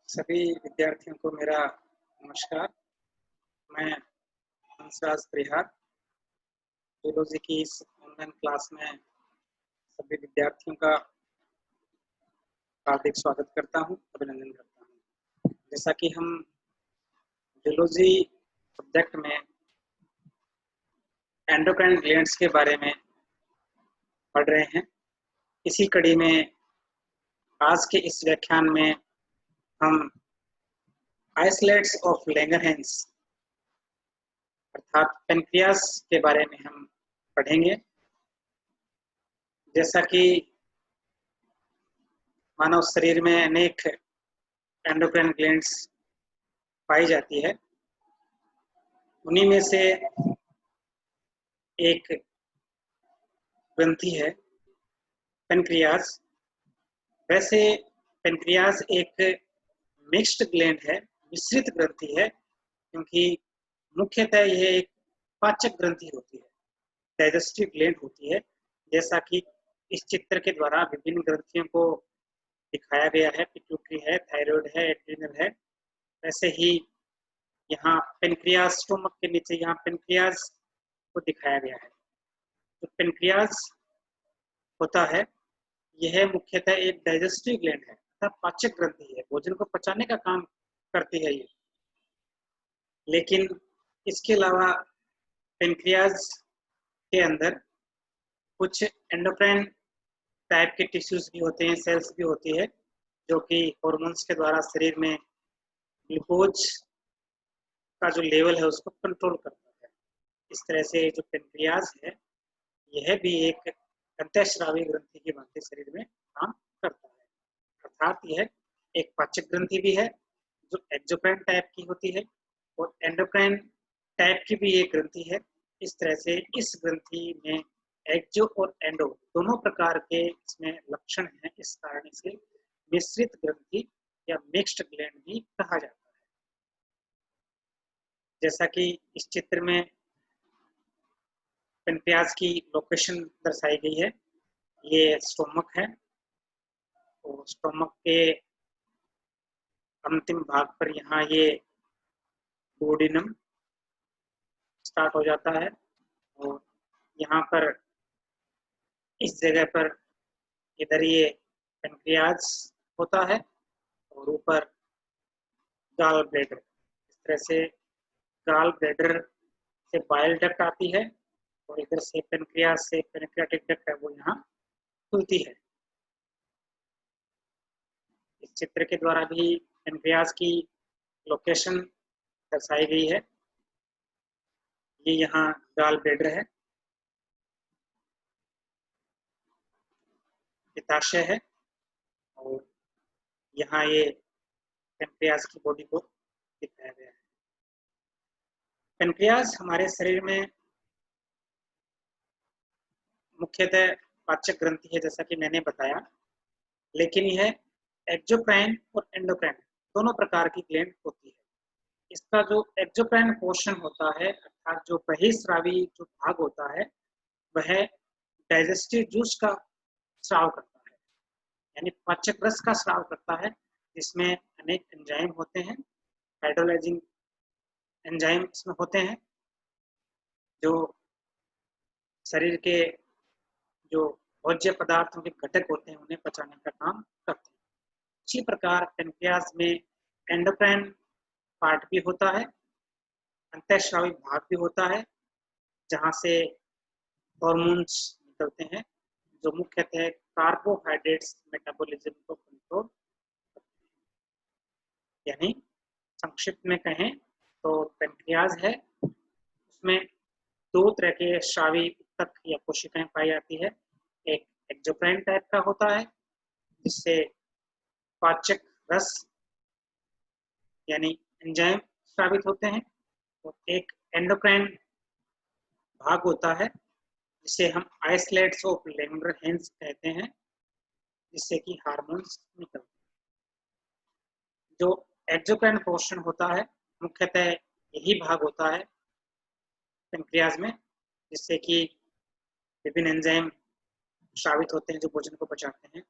सभी विद्यार्थियों को मेरा नमस्कार। मैं हंसराज परिहार जूलॉजी की इस ऑनलाइन क्लास में सभी विद्यार्थियों का हार्दिक स्वागत करता हूं, अभिनंदन करता हूं। जैसा कि हम जूलॉजी सब्जेक्ट में एंडोक्राइन ग्लैंड्स के बारे में पढ़ रहे हैं, इसी कड़ी में आज के इस व्याख्यान में हम आइसोलेट्स ऑफ लैंगरहैंस अर्थात पेनक्रियास के बारे में हम पढ़ेंगे। जैसा कि मानव शरीर में अनेक एंडोक्राइन ग्लैंड्स पाई जाती है, उन्हीं में से एक ग्रंथि है पेनक्रियास। वैसे पेनक्रियास एक मिक्स्ड ग्लैंड है, मिश्रित ग्रंथि है, क्योंकि मुख्यतः यह एक पाचक ग्रंथि होती है, डाइजेस्टिव ग्लैंड होती है। जैसा कि इस चित्र के द्वारा विभिन्न ग्रंथियों को दिखाया गया है, पिट्यूटरी है, थायराइड है, एड्रिनल है। वैसे ही यहाँ पेनक्रियास, स्टोमक के नीचे यहाँ पेनक्रियास को दिखाया गया है। तो पेनक्रियास होता है, यह मुख्यतः एक डाइजेस्टिव ग्लैंड है अर्थात पाचक ग्रंथि है, भोजन को पचाने का काम करती है ये। लेकिन इसके अलावा पेनक्रियास के अंदर कुछ एंडोक्राइन टाइप के टिश्यूज भी होते हैं, सेल्स भी होती है, जो कि हॉर्मोन्स के द्वारा शरीर में ग्लूकोज का जो लेवल है उसको कंट्रोल करता है। इस तरह से जो पेनक्रियास है यह भी एक अंतःस्रावी ग्रंथि की भांति शरीर में काम करता है, अर्थात यह एक पाचक ग्रंथि भी है जो एक्सोक्राइन टाइप की होती है और एंडोक्राइन टाइप की भी एक ग्रंथि है। इस तरह से इस ग्रंथि में एक्सो और एंडो दोनों प्रकार के इसमें लक्षण हैं, इस कारण इसे मिश्रित ग्रंथि या मिक्स्ड ग्लैंड भी कहा जाता है। जैसा कि इस चित्र में पेनक्रियास की लोकेशन दर्शाई गई है, ये स्टोमक है और स्टोमक के अंतिम भाग पर यहाँ ये डुओडेनम स्टार्ट हो जाता है और यहाँ पर इस जगह पर इधर ये पेनक्रियास होता है और ऊपर गाल ब्लैडर। इस तरह से गाल ब्लैडर से बाइल डक्ट आती है और इधर से पेनक्रियास से पेनक्रियाटिक डक्ट है वो यहाँ खुलती है। इस चित्र के द्वारा भी पेनक्रियास की लोकेशन दर्शाई गई है। ये यहाँ गाल ब्लैडर है, पित्ताशय है और यहाँ ये पेनक्रियास की बॉडी को दिखाया गया है। पेनक्रियास हमारे शरीर में मुख्यतः पाचक ग्रंथि है, जैसा कि मैंने बताया, लेकिन यह एक्सोक्राइन और एंडोक्राइन दोनों प्रकार की ग्लैंड होती है। इसका जो एक्सोक्राइन पोर्शन होता है अर्थात जो बहिस्रावी जो भाग होता है वह डाइजेस्टिव जूस का स्राव करता है, यानी पाचक रस का स्राव करता है, जिसमें अनेक एंजाइम होते हैं, हाइड्रोलाइजिंग एंजाइम इसमें होते हैं जो शरीर के जो भोज्य पदार्थों के घटक होते हैं उन्हें पचाने का काम करते हैं। इसी प्रकार पेनक्रियास में एंडोक्राइन पार्ट भी होता है, अंतःस्रावी भाग भी होता है, जहां से हॉर्मोन्स निकलते हैं जो मुख्यतः कार्बोहाइड्रेट्स मेटाबॉलिज्म को कंट्रोल करते हैं। यानी संक्षिप्त में कहें तो पेनक्रियास है, उसमें दो तरह के स्रावी ऊतक या कोशिकाएं पाई जाती है। एक एक्सोक्राइन टाइप का होता है जिससे पाचक रस यानी एंजाइम स्रावित होते हैं, और एक एंडोक्राइन भाग होता है जिसे हम आइसोलेट्स ऑफ लैंगरहैंस कहते हैं, जिससे कि हार्मोन्स निकलते हैं। जो एक्सोक्राइन पोर्शन होता है मुख्यतः यही भाग होता है पेनक्रियास में, जिससे कि विभिन्न एंजाइम स्रावित होते हैं जो भोजन को पचाते हैं।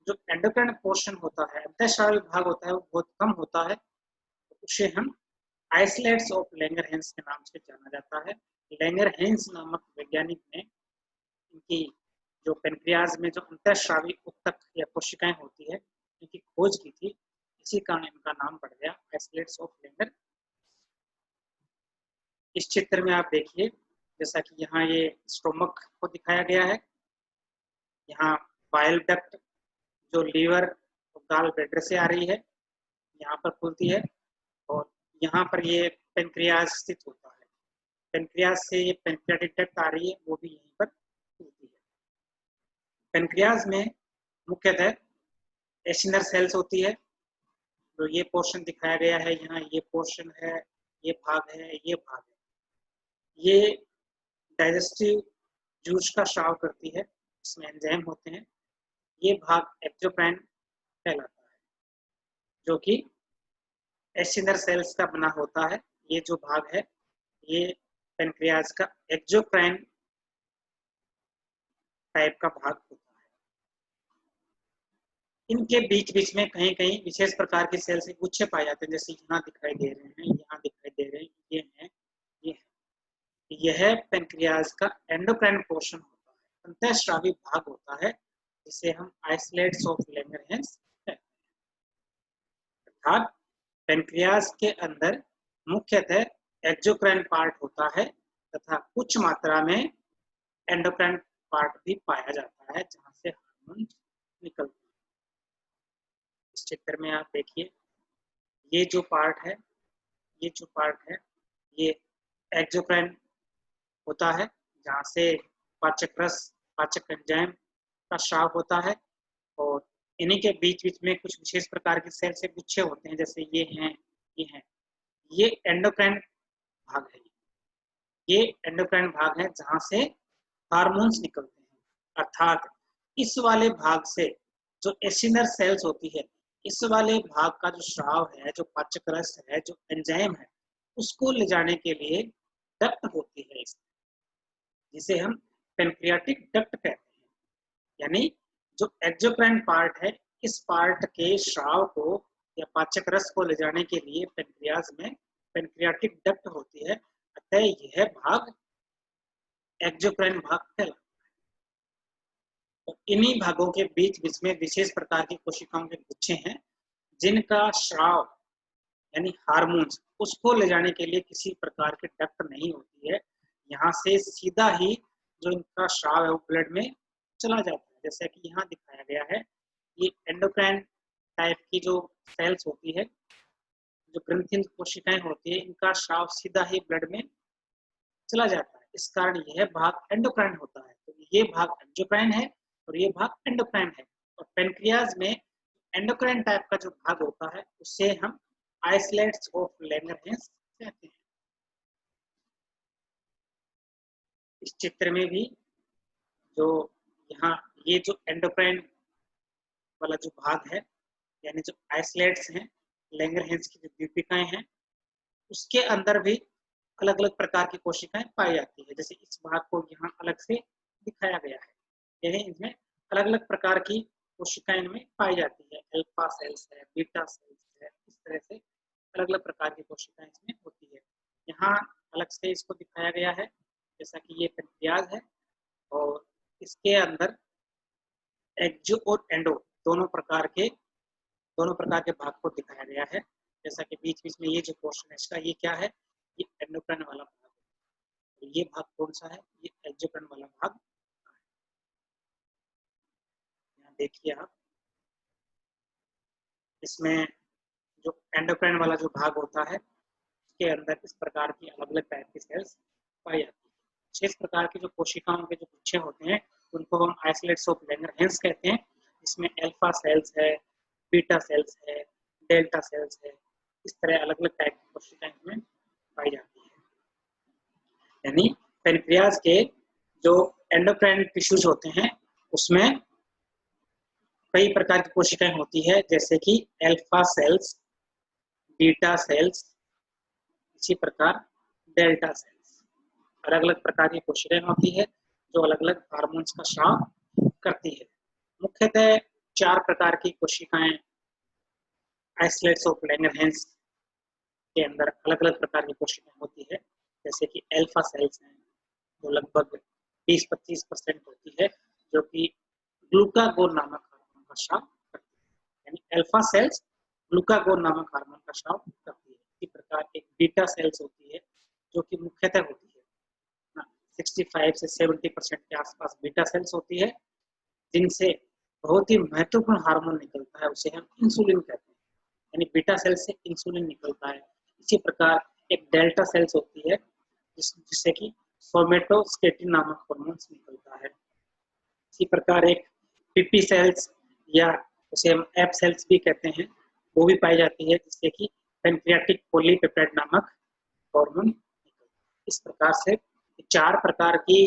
जो एंडोक्राइन पोर्शन होता है, अंतःस्रावी भाग होता है, वो बहुत कम होता है। तो उसे हम आइसोलेट्स ऑफ लैंगरहैंस के नाम से जाना जाता है। लैंगरहैंस नामक वैज्ञानिक ने इनकी जो पेनक्रियाज में जो अंतःस्रावी उत्तक या कोशिकाएं होती है, इनकी खोज की थी। इसी कारण इनका नाम पड़ गया आइसोलेट्स ऑफ लैंगर। इस चित्र में आप देखिए, जैसा कि यहाँ ये स्टोमक को दिखाया गया है। यहाँ बाइल डक्ट जो लीवर और गाल ब्लैडर से आ रही है, यहाँ पर खुलती है, और यहाँ पर ये पेनक्रियाज स्थित होता है। पेनक्रियाज से ये पेनक्रियाटिक डक्ट आ रही है, वो भी यहीं पर खुलती है। पेनक्रियाज में मुख्यतः एसिनर सेल्स होती है। तो ये पोर्शन दिखाया गया है, यहाँ ये पोर्शन है, ये भाग है, ये भाग है। ये डाइजेस्टिव जूस का स्राव करती है, इसमें एंजाइम होते हैं। ये भाग एक्सोक्राइन कहलाता है, जो कि एसिनर सेल्स का बना होता है। ये जो भाग है, ये पेनक्रियाज का एक्सोक्राइन टाइप का भाग होता है। इनके बीच बीच में कहीं कहीं विशेष प्रकार के सेल्स के गुच्छे पाए जाते हैं, जैसे यहाँ दिखाई दे रहे हैं, यहाँ दिखाई दे रहे हैं, ये हैं, ये है। यह पेनक्रियाज का एंडोक्राइन पोर्शन होता है, अंतःस्रावी भाग होता है, जिसे हम आइसोलेट्स ऑफ लैंगरहैंस कहते हैं। अर्थात पेनक्रियाज के अंदर मुख्यतः एक्सोक्राइन पार्ट होता है तथा कुछ मात्रा में एंडोक्राइन पार्ट भी पाया जाता है, जहां से हार्मोन निकलते हैं। इस चित्र में आप देखिए, ये जो पार्ट है, ये जो पार्ट है, ये एक्सोक्राइन होता है, जहाँ से पाचक रस, पाचक एंजाइम का स्राव होता है। और इन्हीं के बीच बीच में कुछ विशेष प्रकार के सेल से गुच्छे होते हैं, जैसे ये हैं, ये हैं। ये एंडोक्राइन भाग है। ये एंडोक्राइन भाग है जहाँ से हार्मोन्स निकलते हैं। अर्थात इस वाले भाग से जो एसिनर सेल्स होती है, इस वाले भाग का जो स्राव है, जो पाचक रस है, जो एंजाइम है, उसको ले जाने के लिए डक्ट होती है, जिसे हम पेनक्रियाटिक डक्ट कहते हैं। यानी जो एक्सोक्राइन पार्ट है, इस पार्ट के स्राव को या पाचक रस को ले जाने के लिए पेनक्रियाज में पेनक्रियाटिक डक्ट होती है। अतः यह भाग एक्सोक्राइन भाग कहलाता है। तो इन्हीं भागों के बीच बीच में विशेष प्रकार की कोशिकाओं के गुच्छे हैं, जिनका स्राव यानी हार्मोन्स, उसको ले जाने के लिए किसी प्रकार के डक्ट नहीं होती है। यहाँ से सीधा ही जो इनका स्राव है वो ब्लड में चला जाता है। जैसा कि यहाँ दिखाया गया है, ये एंडोक्राइन टाइप की जो सेल्स होती है, जो ग्रंथि कोशिकाएं होती है, इनका स्राव सीधा ही ब्लड में चला जाता है। इस कारण यह भाग एंडोक्राइन होता है। तो ये भाग एक्सोक्राइन है और ये भाग एंडोक्राइन है। और पेनक्रियाज में एंडोक्राइन टाइप का जो भाग होता है, उससे हम आइसोलेट्स ऑफ लैंगरहैंस कहते हैं। इस चित्र में भी जो यहाँ ये जो एंडोक्राइन वाला जो भाग है, यानी जो आइसोलेट्स हैं, लैंगरहैंस की जो दीपिकाएं हैं, उसके अंदर भी अलग अलग प्रकार की कोशिकाएं पाई जाती है। जैसे इस भाग को यहाँ अलग से दिखाया गया है, यानी इसमें अलग अलग प्रकार की कोशिकाएं इनमें पाई जाती है। अल्फा सेल्स है, बीटा सेल्स है, इस तरह से अलग अलग प्रकार की कोशिकाएं इसमें होती है। यहाँ अलग से इसको दिखाया गया है, जैसा कि ये पेनक्रियाज है और इसके अंदर एक्सो और एंडो दोनों प्रकार के भाग को दिखाया गया है। जैसा कि बीच बीच में ये जो पोर्शन है इसका, ये क्या है, ये एंडोक्राइन वाला भाग है। तो ये भाग कौन सा है, ये एक्सोक्राइन वाला भाग। यहाँ देखिए आप, इसमें जो एंडोक्राइन वाला जो भाग होता है, उसके अंदर इस प्रकार की अलग अलग टाइप की सेल्स पाई जाती है। 6 प्रकार की जो कोशिकाओं के जो गुच्छे होते हैं, उनको हम आइसोलेट्स ऑफ लैंगरहैंस कहते हैं। इसमें अल्फा सेल्स है, बीटा सेल्स है, डेल्टा सेल्स है, इस तरह अलग अलग टाइप की कोशिकाएं इसमें पाई जाती है। यानी पेनक्रियाज के जो एंडोक्राइन टिश्यूज होते हैं, उसमें कई प्रकार की कोशिकाएं होती है, जैसे कि अल्फा सेल्स, बीटा सेल्स, इसी प्रकार डेल्टा सेल्स। अलग अलग प्रकार की कोशिकाएं होती है जो अलग अलग हार्मोन्स का स्राव करती है। मुख्यतः 4 प्रकार की कोशिकाएं आइसोलेट्स ऑफ लैंगरहैंस के अंदर अलग अलग प्रकार की कोशिकाएं होती है, जैसे कि अल्फा सेल्स हैं जो लगभग 20-25% होती है, जो कि ग्लूकागोन नामक हार्मोन का स्राव करती है। यानी अल्फा सेल्स ग्लूकागोन नामक हार्मोन का स्राव करती है। इसी प्रकार एक बीटा सेल्स होती है जो कि मुख्यतः होती है 65 से 70% के आसपास बीटा सेल्स होती है, जिनसे बहुत ही महत्वपूर्ण हार्मोन निकलता है, उसे हम इंसुलिन कहते हैं। यानी बीटा सेल से इंसुलिन निकलता है। इसी प्रकार एक डेल्टा सेल्स होती है जिससे कि सोमेटोस्टेटिन नामक हार्मोन्स निकलता है। इसी प्रकार एक पीपी सेल्स या उसे हम एप सेल्स भी कहते हैं, वो भी पाई जाती है, जिससे कि पैनक्रियाटिक पॉलीपेप्टाइड नामक हार्मोन निकलता है। इस प्रकार से 4 प्रकार की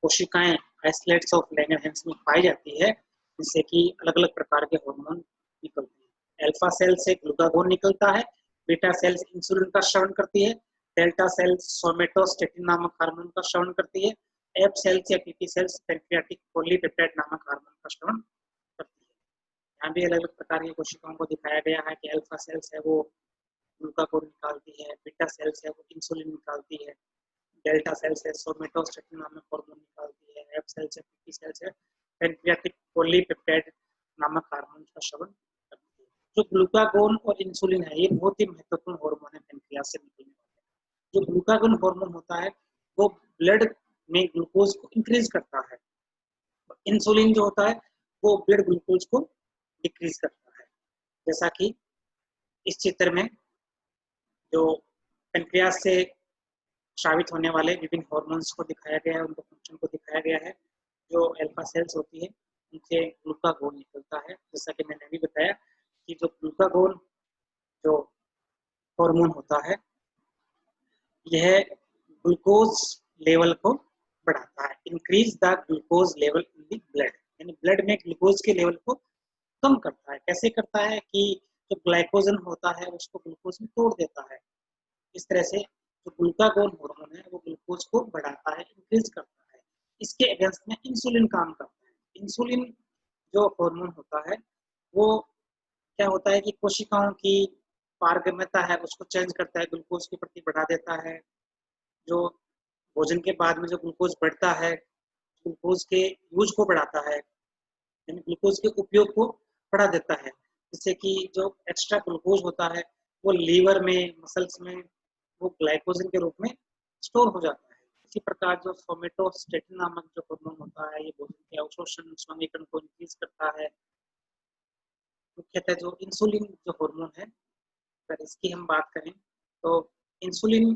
कोशिकाएं आइसोलेट्स ऑफ लैंगरहैंस में पाई जाती है, जिससे कि अलग अलग प्रकार के हार्मोन निकलते हैं। अल्फा सेल से ग्लूकागोन निकलता है, बीटा सेल्स इंसुलिन का श्रवण करती है, डेल्टा सेल्स सोमेटोस्टेटिन नामक हार्मोन का श्रवण करती है, एप सेल्स या पीपी सेल्स पैनक्रियाटिक पॉलीपेप्टाइड नामक हार्मोन का श्रवण करती है। यहाँ भी अलग अलग प्रकार की कोशिकाओं को दिखाया गया है कि अल्फा सेल्स है वो ग्लूकागोन निकालती है, बीटा सेल्स है वो इंसुलिन निकालती है, डेल्टा सेल्स है सोमेटोस्टेटिन नामक हार्मोन निकालती है, एफ सेल्स है पीपी सेल्स है पैनक्रियाटिक पॉलीपेप्टाइड नामक हार्मोन का श्रवण करती है। जो ग्लूकागोन और इंसुलिन है ये बहुत ही महत्वपूर्ण हार्मोन है पैनक्रियास से निकलने वाले। जो ग्लूकागोन हार्मोन होता है वो ब्लड में ग्लूकोज को इंक्रीज करता है, इंसुलिन जो होता है वो ब्लड ग्लूकोज को डिक्रीज करता है। जैसा कि इस चित्र में जो पैनक्रियास से स्रावित होने वाले विभिन्न हार्मोन्स को दिखाया गया है, उनके फंक्शन को दिखाया गया है। जो अल्फा सेल्स होती है उनसे ग्लूकागोन निकलता है, जैसा कि मैंने भी बताया कि जो ग्लूकागोन जो हार्मोन होता है यह ग्लूकोज लेवल को बढ़ाता है, increase the glucose level in the blood, यानी ब्लड में ग्लूकोज के लेवल को कम करता है। कैसे करता है कि जो ग्लाइकोजन होता है उसको ग्लूकोज में तोड़ देता है। इस तरह से जो ग्लूकागोन हार्मोन है वो ग्लूकोज को बढ़ाता है, इंक्रीज करता है। इसके अगेंस्ट में इंसुलिन काम करता है। इंसुलिन जो हार्मोन होता है वो क्या होता है कि कोशिकाओं की पारगम्यता है उसको चेंज करता है, ग्लूकोज के प्रति बढ़ा देता है। जो भोजन के बाद में जो ग्लूकोज बढ़ता है, ग्लूकोज के यूज को बढ़ाता है, यानी ग्लूकोज के उपयोग को बढ़ा देता है, जिससे कि जो एक्स्ट्रा ग्लूकोज होता है वो लीवर में, मसल्स में वो ग्लाइकोजन के रूप में स्टोर हो जाता है। इसी प्रकार जो सोमेटोस्टेटिन नामक जो हार्मोन होता है ये भोजन के अवशोषण स्वांगीकरण को इंक्रीज करता है। मुख्यतः जो इंसुलिन जो हार्मोन है, अगर इसकी हम बात करें तो इंसुलिन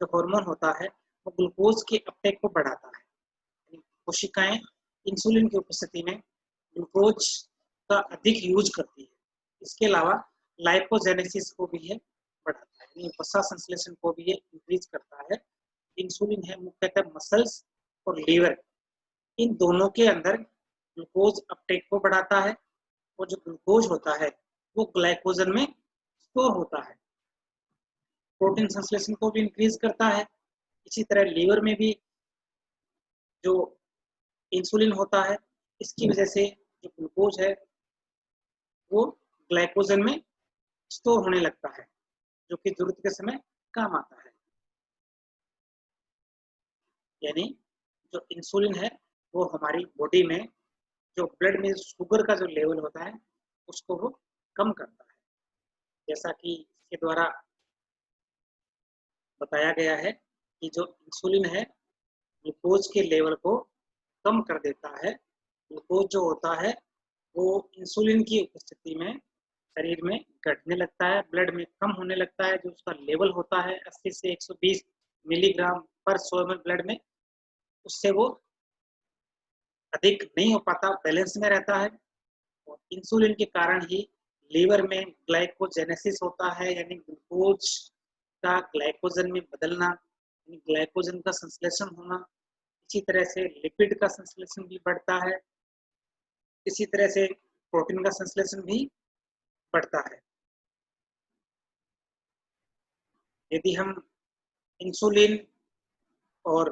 जो हार्मोन होता है वो ग्लूकोज के अपटेक को बढ़ाता है। कोशिकाएं इंसुलिन की उपस्थिति में ग्लूकोज का अधिक यूज करती है। इसके अलावा लाइपोजेनेसिस को भी ये बढ़ाता है, यानी वसा संश्लेषण को भी ये इंक्रीज करता है। इंसुलिन है मुख्यतः मसल्स और लीवर, इन दोनों के अंदर ग्लूकोज अपटेक को बढ़ाता है, और जो ग्लूकोज होता है वो ग्लाइकोजन में स्टोर होता है। प्रोटीन संश्लेषण को भी इंक्रीज करता है। इसी तरह लीवर में भी जो इंसुलिन होता है इसकी वजह से जो ग्लूकोज है वो ग्लाइकोजन में स्टोर होने लगता है, जो कि जरूरत के समय काम आता है। यानी जो इंसुलिन है वो हमारी बॉडी में जो ब्लड में शुगर का जो लेवल होता है उसको वो कम करता है। जैसा कि इसके द्वारा बताया गया है कि जो इंसुलिन है ग्लूकोज के लेवल को कम कर देता है। ग्लूकोज जो होता है वो इंसुलिन की उपस्थिति में शरीर में घटने लगता है, ब्लड में कम होने लगता है। जो उसका लेवल होता है 80 से 120 मिलीग्राम पर 100 ml ब्लड में, उससे वो अधिक नहीं हो पाता, बैलेंस में रहता है। और इंसुलिन के कारण ही लीवर में ग्लाइकोजेनेसिस होता है, यानी ग्लूकोज का ग्लाइकोजन में बदलना, यानी ग्लाइकोजन का संश्लेषण होना। इसी तरह से लिपिड का संश्लेषण भी बढ़ता है, इसी तरह से प्रोटीन का संश्लेषण भी बढ़ता है। यदि हम इंसुलिन और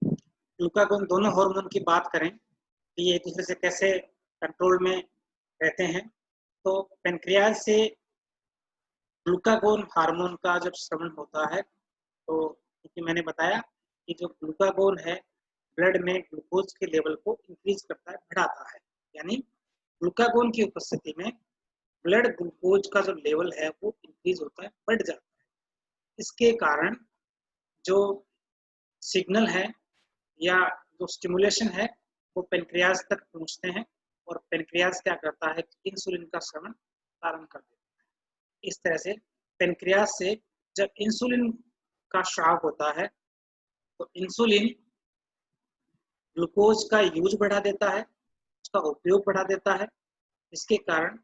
ग्लूकागोन दोनों हार्मोन की बात करें तो ये एक दूसरे से कैसे कंट्रोल में रहते हैं। तो पेनक्रियाज से ग्लूकागोन हार्मोन का जब श्रवण होता है तो क्योंकि मैंने बताया कि जो ग्लूकागोन है ब्लड में ग्लूकोज के लेवल को इंक्रीज करता है, बढ़ाता है। यानी ग्लूकागोन की उपस्थिति में ब्लड ग्लूकोज का जो लेवल है वो इंक्रीज होता है, बढ़ जाता है। इसके कारण जो सिग्नल है या जो स्टिमुलेशन है वो पेनक्रियाज तक पहुंचते हैं और पेनक्रियाज क्या करता है कि इंसुलिन का श्रवण प्रारंभ कर देता है। इस तरह से पेनक्रियाज से जब इंसुलिन का स्राव होता है तो इंसुलिन ग्लूकोज का यूज बढ़ा देता है, उसका उपयोग बढ़ा देता है, जिसके कारण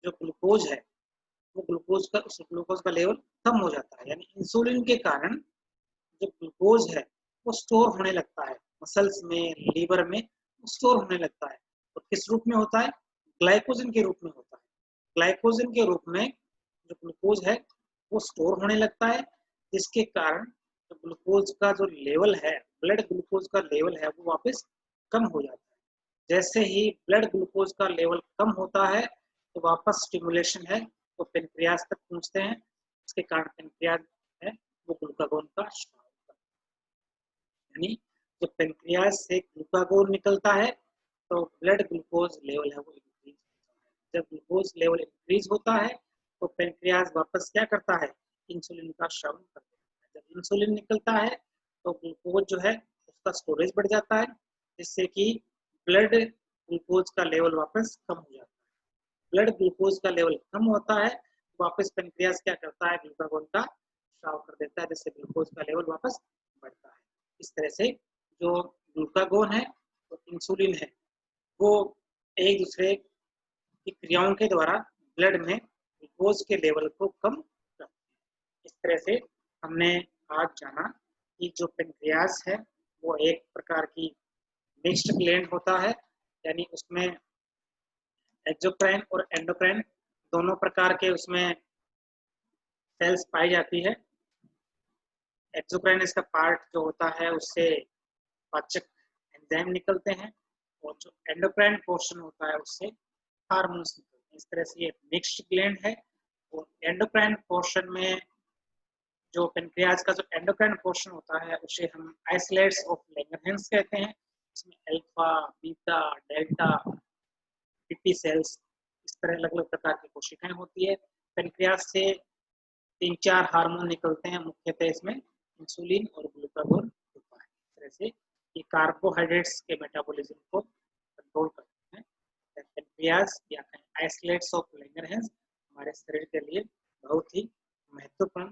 जो ग्लूकोज है वो ग्लूकोज का लेवल कम हो जाता है। यानी इंसुलिन के कारण जो ग्लूकोज है वो स्टोर होने लगता है, मसल्स में, लीवर में स्टोर होने लगता है। और किस रूप में होता है? ग्लाइकोजन के रूप में होता है। ग्लाइकोजन के रूप में जो ग्लूकोज है वो स्टोर होने लगता है, जिसके कारण जो ग्लूकोज का जो लेवल है, ब्लड ग्लूकोज का लेवल है वो वापस कम हो जाता है। जैसे ही ब्लड ग्लूकोज का लेवल कम होता है तो वापस स्टिमुलेशन है वो पेनक्रियाज तक पहुंचते हैं, इसके कारण पेनक्रियाज है वो ग्लूकागोन का स्राव करता है। यानी जब पेनक्रियाज से ग्लूकागोन निकलता है तो ब्लड ग्लूकोज लेवल है वो इंक्रीज होता है। जब ग्लूकोज लेवल इंक्रीज होता है तो पेनक्रियाज वापस क्या करता है? इंसुलिन का श्रवण कर देता है। जब इंसुलिन निकलता है तो ग्लूकोज जो है उसका स्टोरेज बढ़ जाता है, जिससे कि ब्लड ग्लूकोज का लेवल वापस कम हो जाता है। ब्लड ग्लूकोज का लेवल कम होता है, वापस पेनक्रियाज क्या करता है? ग्लूकागोन का स्राव कर देता है, जिससे ग्लूकोज का लेवल वापस बढ़ता है। इस तरह से जो ग्लूकागोन है और इंसुलिन है वो एक दूसरे की क्रियाओं के द्वारा ब्लड में ग्लूकोज के लेवल को कम करते हैं। इस तरह से हमने आज जाना कि जो पेनक्रियाज है वो एक प्रकार की मिक्स्ड ग्लैंड होता है, यानी उसमें एक्सोक्राइन और एंडोक्राइन दोनों प्रकार के उसमें सेल्स पाई जाती है। एक्सोक्राइन इसका पार्ट जो होता है उससे पाचक एंजाइम निकलते हैं और जो एंडोक्राइन पोर्शन होता है उससे हार्मोन्स निकलते हैं। इस तरह से ये मिक्स्ड ग्लैंड है। और एंडोक्राइन पोर्शन में जो पेनक्रियाज का जो एंडोक्राइन पोर्शन होता है उसे हम आइसोलेट्स ऑफ लैंगरहैंस कहते हैं। इसमें alpha, beta, delta, PT cells, इस तरह अलग अलग प्रकार की कोशिकाएं होती है। पेनक्रियाज से 3-4 हार्मोन निकलते हैं, मुख्यतः इसमें इंसुलिन और ग्लूकागोन होता है। इस तरह से ये कार्बोहाइड्रेट्स के मेटाबॉलिज्म को कंट्रोल करते हैं। पेनक्रियाज या आइसोलेट्स ऑफ लैंगरहैंस हमारे शरीर के लिए बहुत ही महत्वपूर्ण